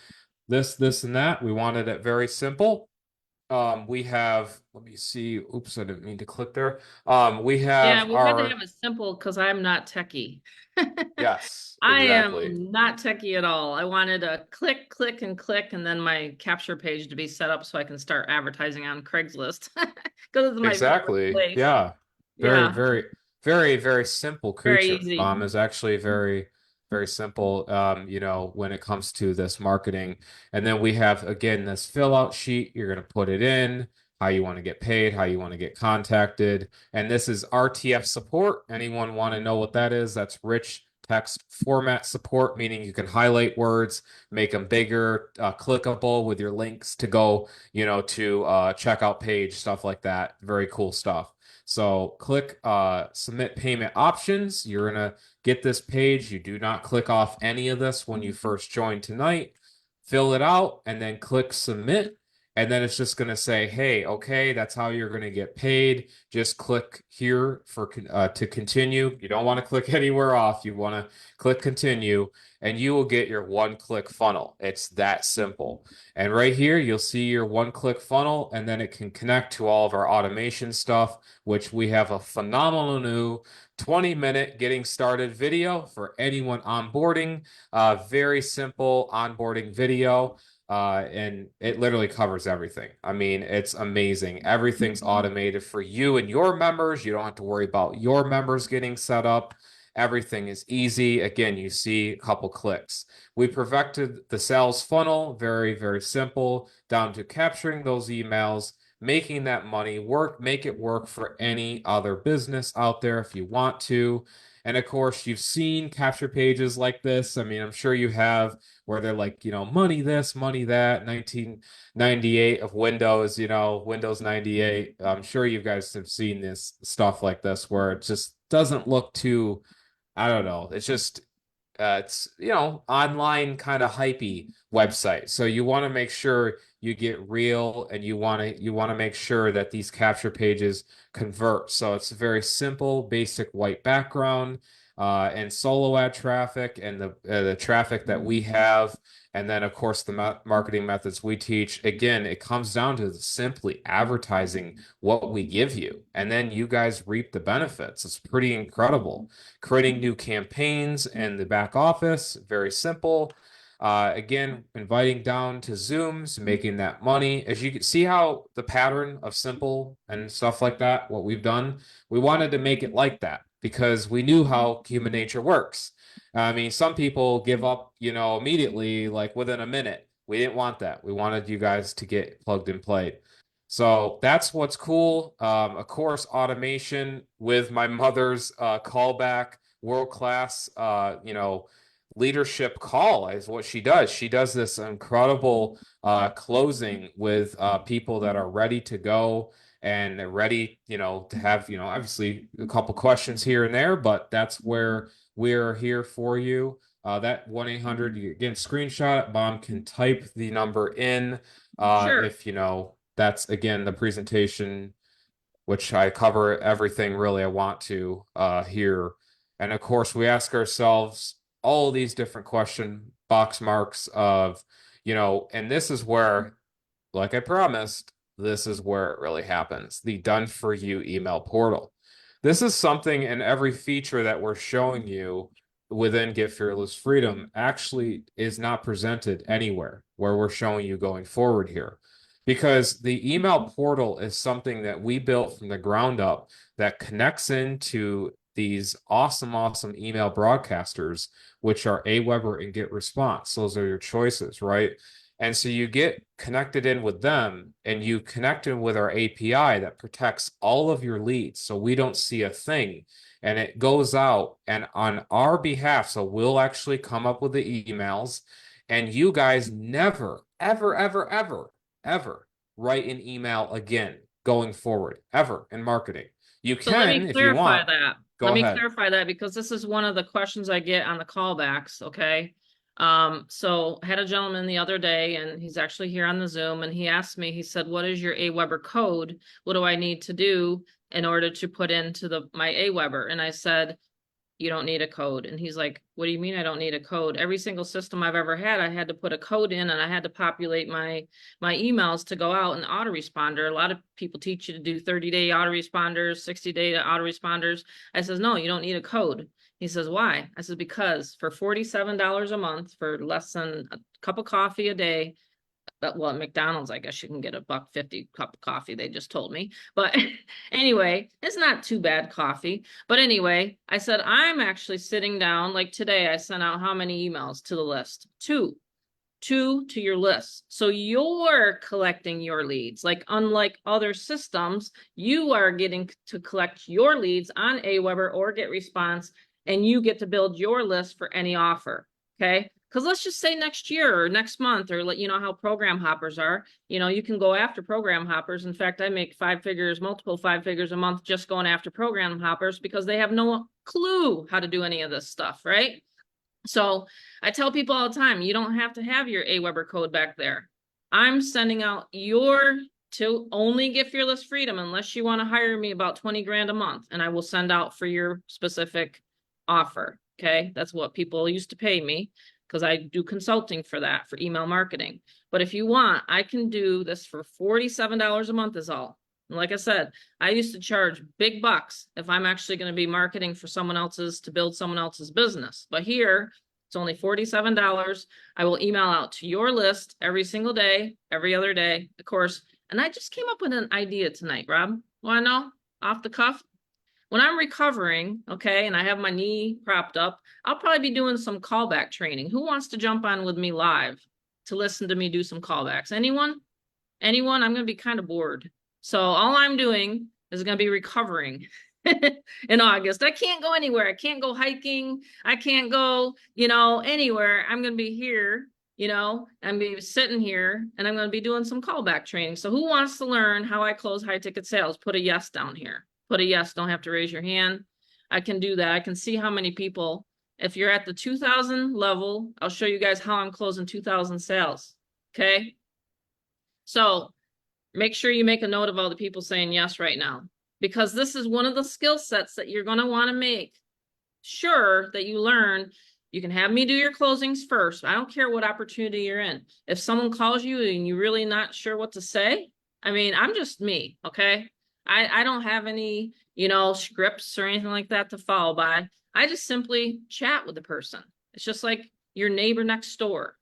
this, and that. We wanted it very simple. We have, let me see. Oops, I didn't mean to click there. We Yeah, have we had to our, have it simple because I'm not techie. yes, I exactly. am not techie at all. I wanted a click, click, and click, and then my capture page to be set up so I can start advertising on Craigslist because it's my favorite Exactly. place. Yeah. Very, Yeah, very, very, very simple very creature. easy. Is actually very, very simple, you know, when it comes to this marketing. And then we have, again, this fill out sheet. You're going to put it in, how you want to get paid, how you want to get contacted. And this is RTF support. Anyone want to know what that is? That's rich text format support, meaning you can highlight words, make them bigger, clickable with your links to go, you know, to checkout page, stuff like that. Very cool stuff. So click submit payment options. You're gonna get this page. You do not click off any of this when you first join tonight. Fill it out and then click submit. And then it's just going to say, hey, okay, that's how you're going to get paid. Just click here for to continue. You don't want to click anywhere off. You want to click continue, and you will get your one-click funnel. It's that simple. And right here, you'll see your one-click funnel, and then it can connect to all of our automation stuff, which we have a phenomenal new 20-minute getting started video for anyone onboarding. Very simple onboarding video. And it literally covers everything. I mean, it's amazing. Everything's automated for you and your members. You don't have to worry about your members getting set up. Everything is easy. Again, you see a couple clicks. We perfected the sales funnel, very, very simple, down to capturing those emails, making that money work, make it work for any other business out there if you want to. And of course, you've seen capture pages like this. I mean, I'm sure you have, where they're like, you know, money this, money that, 1998 of Windows, you know, Windows 98. I'm sure you guys have seen this stuff like this where it just doesn't look too, I don't know. It's you know, online kind of hypey website. So you want to make sure you get real, and you want to make sure that these capture pages convert. So it's a very simple, basic white background, and solo ad traffic, and the traffic that we have, and then of course the marketing methods we teach. Again, it comes down to simply advertising what we give you, and then you guys reap the benefits. It's pretty incredible. Creating new campaigns in the back office, very simple. Again, inviting down to Zooms, making that money. As you can see how the pattern of simple and stuff like that, what we've done, we wanted to make it like that because we knew how human nature works. I mean, some people give up, you know, immediately, like within a minute. We didn't want that. We wanted you guys to get plugged and played. So that's what's cool. Of course, automation with my mother's callback, world class, you know, leadership call is what she does. She does this incredible closing with people that are ready to go, and they're ready, you know, to have, you know, obviously a couple questions here and there, but that's where we're here for you. That 1-800, you again screenshot it. Mom can type the number in Sure. if you know that's again the presentation, which I cover everything really I want to here. And of course, we ask ourselves all these different question box marks of, you know, and this is where, like I promised, this is where it really happens. The done for you email portal. This is something in every feature that we're showing you within Get Fearless Freedom actually is not presented anywhere where we're showing you going forward here. because the email portal is something that we built from the ground up that connects into these awesome, awesome email broadcasters, which are Aweber and GetResponse. Those are your choices, right? And so you get connected in with them and you connect in with our API that protects all of your leads. So we don't see a thing and it goes out and on our behalf. So we'll actually come up with the emails and you guys never, ever, ever, ever, ever write an email again going forward, ever in marketing. You So let can me if you clarify want. that. Go Let me ahead. clarify that because this is one of the questions I get on the callbacks, okay? So I had a gentleman the other day and he's actually here on the Zoom and he asked me, he said, what is your Aweber code? What do I need to do in order to put into my Aweber? And I said, you don't need a code. And he's like, what do you mean I don't need a code? Every single system I've ever had, I had to put a code in and I had to populate my emails to go out and autoresponder. A lot of people teach you to do 30-day autoresponders, 60-day autoresponders. I says, no, you don't need a code. He says, why? I said, because for $47 a month, for less than a cup of coffee a day, but well, at McDonald's, I guess you can get a $1.50 cup of coffee, they just told me. But anyway, it's not too bad coffee. But anyway, I said, I'm actually sitting down, like today, I sent out how many emails to the list? Two to your list. So you're collecting your leads. Like unlike other systems, you are getting to collect your leads on Aweber or GetResponse, and you get to build your list for any offer. Okay. Because let's just say next year or next month, or let you know how program hoppers are. You know, you can go after program hoppers. In fact, I make 5 figures, multiple 5 figures a month just going after program hoppers because they have no clue how to do any of this stuff, right? So I tell people all the time, you don't have to have your Aweber code back there. I'm sending out your to only get fearless freedom unless you want to hire me about 20 grand a month and I will send out for your specific offer. Okay. That's what people used to pay me because I do consulting for that for email marketing. But if you want, I can do this for $47 a month is all. And like I said, I used to charge big bucks if I'm actually going to be marketing for someone else's to build someone else's business. But here, it's only $47. I will email out to your list every single day, every other day, of course. And I just came up with an idea tonight, Rob. Want to know? Off the cuff? When I'm recovering, okay, and I have my knee propped up, I'll probably be doing some callback training. Who wants to jump on with me live to listen to me do some callbacks? Anyone? Anyone? I'm going to be kind of bored. So all I'm doing is going to be recovering in August. I can't go anywhere. I can't go hiking. I can't go, anywhere. I'm going to be here, I'm going to be sitting here and I'm going to be doing some callback training. So who wants to learn how I close high ticket sales? Put a yes down here. Put a yes. Don't have to raise your hand. I can do that. I can see how many people. If you're at the 2000 level, I'll show you guys how I'm closing 2000 sales. Okay. So make sure you make a note of all the people saying yes right now, because this is one of the skill sets that you're going to want to make sure that you learn. You can have me do your closings first. I don't care what opportunity you're in. If someone calls you and you're really not sure what to say, I mean, I'm just me, okay? I don't have any, scripts or anything like that to follow by. I just simply chat with the person. It's just like your neighbor next door.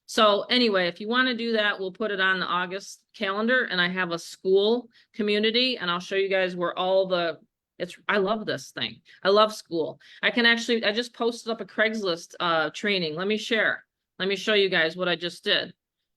So anyway, if you want to do that, we'll put it on the August calendar and I have a school community and I'll show you guys where I love this thing. I love school. I just posted up a Craigslist training. Let me show you guys what I just did.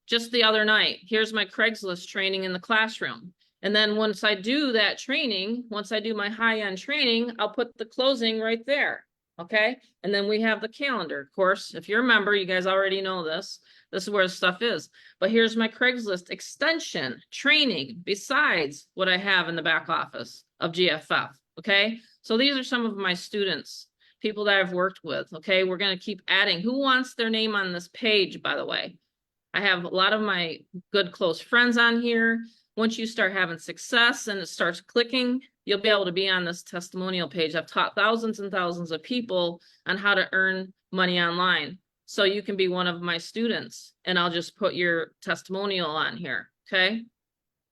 Just the other night, here's my Craigslist training in the classroom. And then once I do that training, once I do my high-end training, I'll put the closing right there. Okay. And then we have the calendar. Of course, if you're a member, you guys already know this. This is where the stuff is. But here's my Craigslist extension training besides what I have in the back office of GFF. Okay. So these are some of my students, people that I've worked with. Okay. We're going to keep adding. Who wants their name on this page, by the way? I have a lot of my good close friends on here. Once you start having success and it starts clicking, you'll be able to be on this testimonial page. I've taught thousands and thousands of people on how to earn money online. So you can be one of my students and I'll just put your testimonial on here, okay,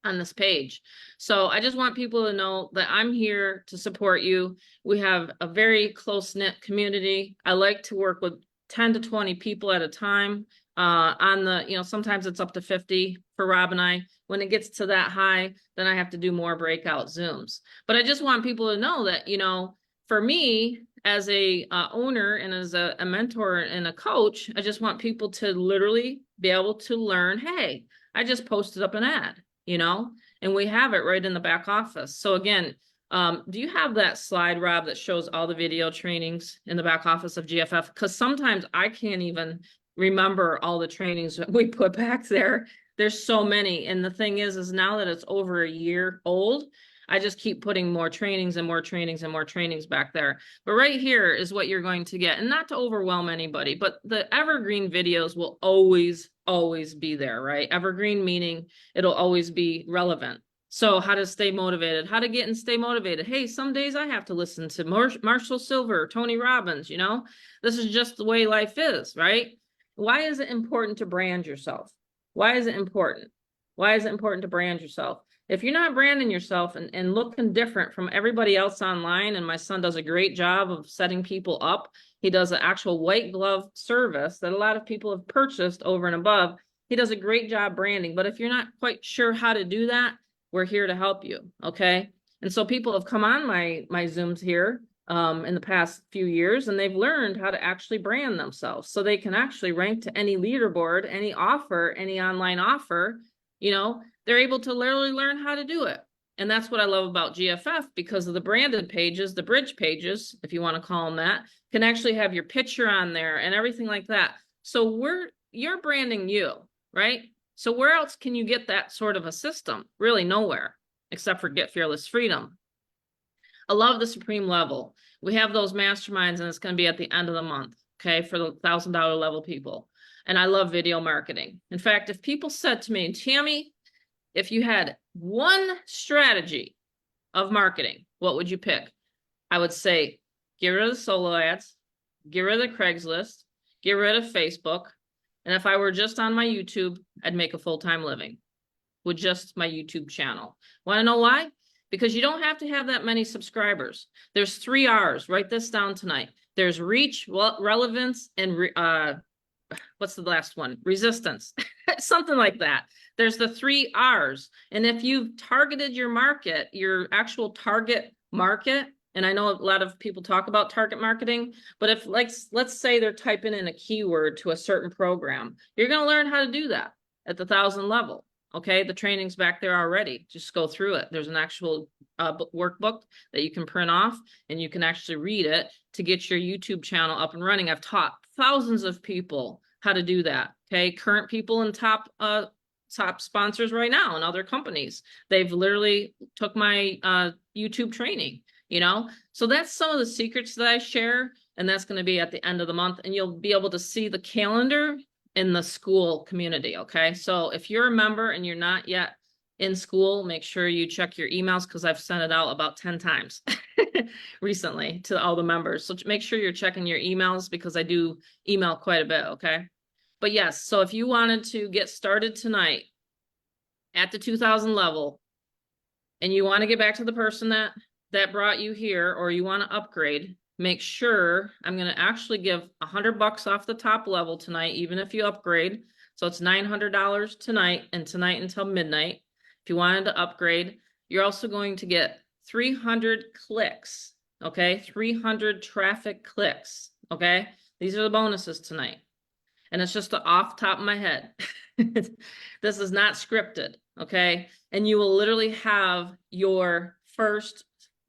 on this page. So I just want people to know that I'm here to support you. We have a very close-knit community. I like to work with 10 to 20 people at a time. On the, sometimes it's up to 50 for Rob and I. When it gets to that high, then I have to do more breakout Zooms. But I just want people to know that, for me as a owner and as a mentor and a coach, I just want people to literally be able to learn, hey, I just posted up an ad, and we have it right in the back office. So again, do you have that slide, Rob, that shows all the video trainings in the back office of GFF? Because sometimes I can't even remember all the trainings that we put back there. There's so many. And the thing is now that it's over a year old, I just keep putting more trainings and more trainings and more trainings back there. But right here is what you're going to get. And not to overwhelm anybody, but the evergreen videos will always, always be there, right? Evergreen meaning it'll always be relevant. So how to stay motivated, how to get and stay motivated. Hey, some days I have to listen to Marshall Silver, Tony Robbins, this is just the way life is, right? Why is it important to brand yourself? Why is it important? Why is it important to brand yourself? If you're not branding yourself and looking different from everybody else online, and my son does a great job of setting people up, he does an actual white glove service that a lot of people have purchased over and above. He does a great job branding, but if you're not quite sure how to do that, we're here to help you, okay? And so people have come on my Zooms here in the past few years, and they've learned how to actually brand themselves so they can actually rank to any leaderboard, any offer, any online offer. They're able to literally learn how to do it. And that's what I love about GFF, because of the branded pages, the bridge pages, if you want to call them that, can actually have your picture on there and everything like that. So you're branding you, right? So where else can you get that sort of a system? Really nowhere, except for Get Fearless Freedom. I love the supreme level. We have those masterminds, and it's going to be at the end of the month, okay, for the $1,000 level people. And I love video marketing. In fact, if people said to me, Tammy, if you had one strategy of marketing, what would you pick? I would say, get rid of the solo ads, get rid of the Craigslist, get rid of Facebook. And if I were just on my YouTube, I'd make a full-time living with just my YouTube channel. Want to know why? Because you don't have to have that many subscribers. There's 3 R's. Write this down tonight. There's reach, relevance, and what's the last one? Resistance. Something like that. There's the 3 R's. And if you've targeted your market, your actual target market, and I know a lot of people talk about target marketing, but if let's say they're typing in a keyword to a certain program, you're going to learn how to do that at the 1,000 level. Okay, the training's back there already. Just go through it. There's an actual workbook that you can print off, and you can actually read it to get your YouTube channel up and running. I've taught thousands of people how to do that. Okay, current people and top sponsors right now and other companies. They've literally took my YouTube training. So that's some of the secrets that I share, and that's going to be at the end of the month, and you'll be able to see the calendar in the school community. Okay, so if you're a member and you're not yet in school, make sure you check your emails, because I've sent it out about 10 times recently to all the members. So make sure you're checking your emails, because I do email quite a bit. Okay, but yes, so if you wanted to get started tonight at the 2,000 level, and you want to get back to the person that brought you here, or you want to upgrade, make sure I'm going to actually give $100 off the top level tonight, even if you upgrade. So it's $900 tonight, and tonight until midnight. If you wanted to upgrade, you're also going to get 300 clicks. Okay, 300 traffic clicks. Okay, these are the bonuses tonight, and it's just off the top of my head. This is not scripted. Okay, and you will literally have your first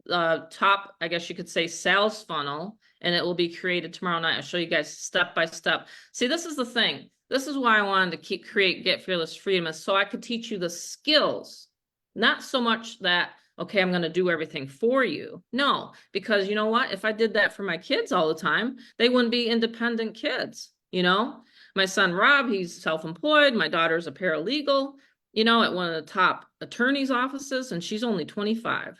top, I guess you could say, sales funnel, and it will be created tomorrow night. I'll show you guys step by step. See, this is the thing. This is why I wanted to Get Fearless Freedom, is so I could teach you the skills, not so much that, okay, I'm going to do everything for you. No, because you know what? If I did that for my kids all the time, they wouldn't be independent kids. My son, Rob, he's self-employed. My daughter's a paralegal, at one of the top attorney's offices, and she's only 25.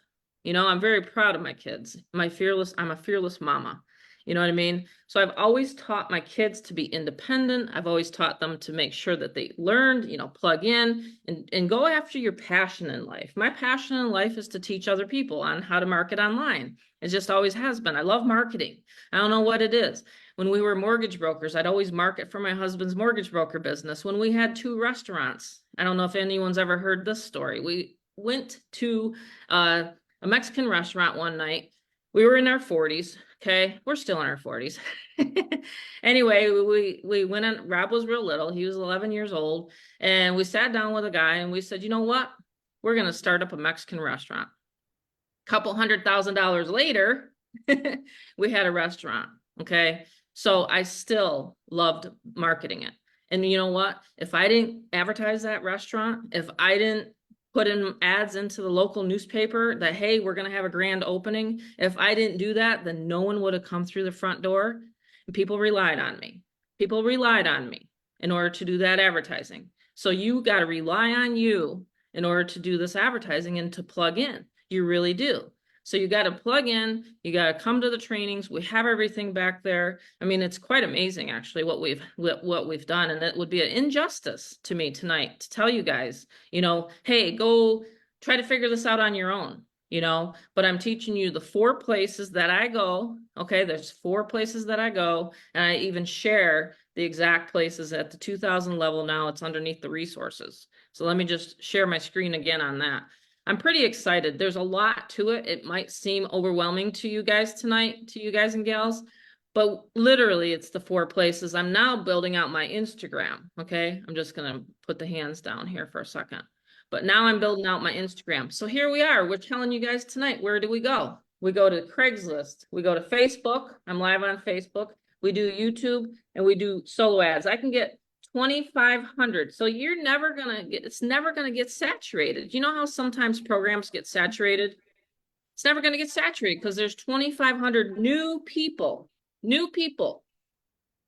I'm very proud of my kids. I'm a fearless mama. You know what I mean? So I've always taught my kids to be independent. I've always taught them to make sure that they learned, plug in and go after your passion in life. My passion in life is to teach other people on how to market online. It just always has been. I love marketing. I don't know what it is. When we were mortgage brokers, I'd always market for my husband's mortgage broker business. When we had 2 restaurants, I don't know if anyone's ever heard this story. We went to a Mexican restaurant one night. We were in our 40s. Okay, we're still in our 40s. Anyway, we went on. Rob was real little. He was 11 years old, and we sat down with a guy and we said, you know what? We're going to start up a Mexican restaurant. Couple $100,000 later, we had a restaurant. Okay. So I still loved marketing it. And you know what? If I didn't advertise that restaurant, if I didn't put in ads into the local newspaper that, hey, we're going to have a grand opening. If I didn't do that, then no one would have come through the front door. And people relied on me. People relied on me in order to do that advertising. So you got to rely on you in order to do this advertising and to plug in. You really do. So you got to plug in, you got to come to the trainings. We have everything back there. I mean, it's quite amazing actually what we've done. And it would be an injustice to me tonight to tell you guys, hey, go try to figure this out on your own, but I'm teaching you the 4 places that I go. Okay. There's 4 places that I go, and I even share the exact places at the 2000 level. Now it's underneath the resources. So let me just share my screen again on that. I'm pretty excited. There's a lot to it. It might seem overwhelming to you guys tonight, to you guys and gals, but literally it's the 4 places. I'm now building out my Instagram. Okay. I'm just going to put the hands down here for a second, but now I'm building out my Instagram. So here we are. We're telling you guys tonight, where do we go? We go to Craigslist. We go to Facebook. I'm live on Facebook. We do YouTube, and we do solo ads. I can get 2,500. So you're never gonna get, it's never gonna get saturated. You know how sometimes programs get saturated? It's never gonna get saturated because there's 2,500 new people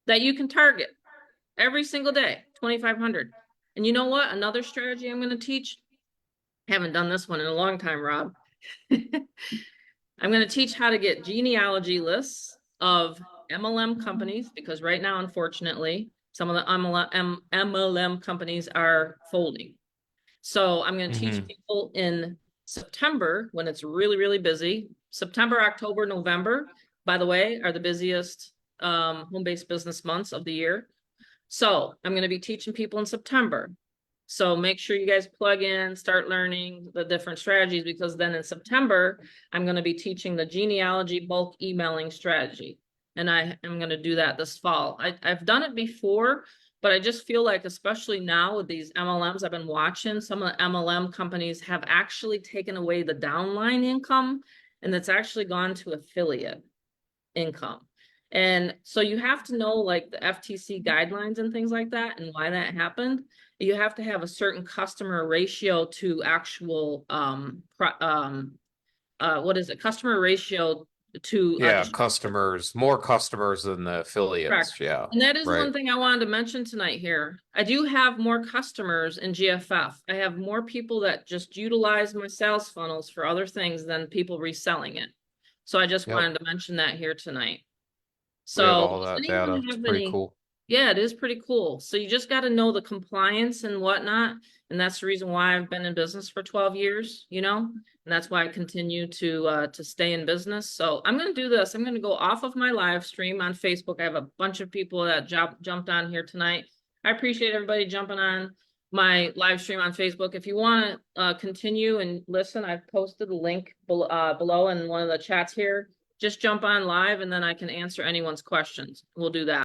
that you can target every single day. 2,500. And you know what? Another strategy I'm gonna teach. Haven't done this one in a long time, Rob. I'm gonna teach how to get genealogy lists of MLM companies, because right now, unfortunately, some of the MLM companies are folding. So I'm going to teach people in September when it's really, really busy. September, October, November, by the way, are the busiest home-based business months of the year. So I'm going to be teaching people in September. So make sure you guys plug in, start learning the different strategies, because then in September, I'm going to be teaching the genealogy bulk emailing strategy. And I am going to do that this fall. I've done it before, but I just feel like, especially now with these MLMs I've been watching, some of the MLM companies have actually taken away the downline income, and it's actually gone to affiliate income. And so you have to know like the FTC guidelines and things like that, and why that happened. You have to have a certain customer ratio to actual, customer ratio to customers, more customers than the affiliates. Correct. Yeah. And that is one thing I wanted to mention tonight here. I do have more customers in GFF. I have more people that just utilize my sales funnels for other things than people reselling it. So I just wanted to mention that here tonight. So we have all that data. It's pretty cool. Yeah, it is pretty cool. So you just got to know the compliance and whatnot. And that's the reason why I've been in business for 12 years, and that's why I continue to stay in business. So I'm going to do this. I'm going to go off of my live stream on Facebook. I have a bunch of people that jumped on here tonight. I appreciate everybody jumping on my live stream on Facebook. If you want to continue and listen, I've posted the link below in one of the chats here. Just jump on live and then I can answer anyone's questions. We'll do that.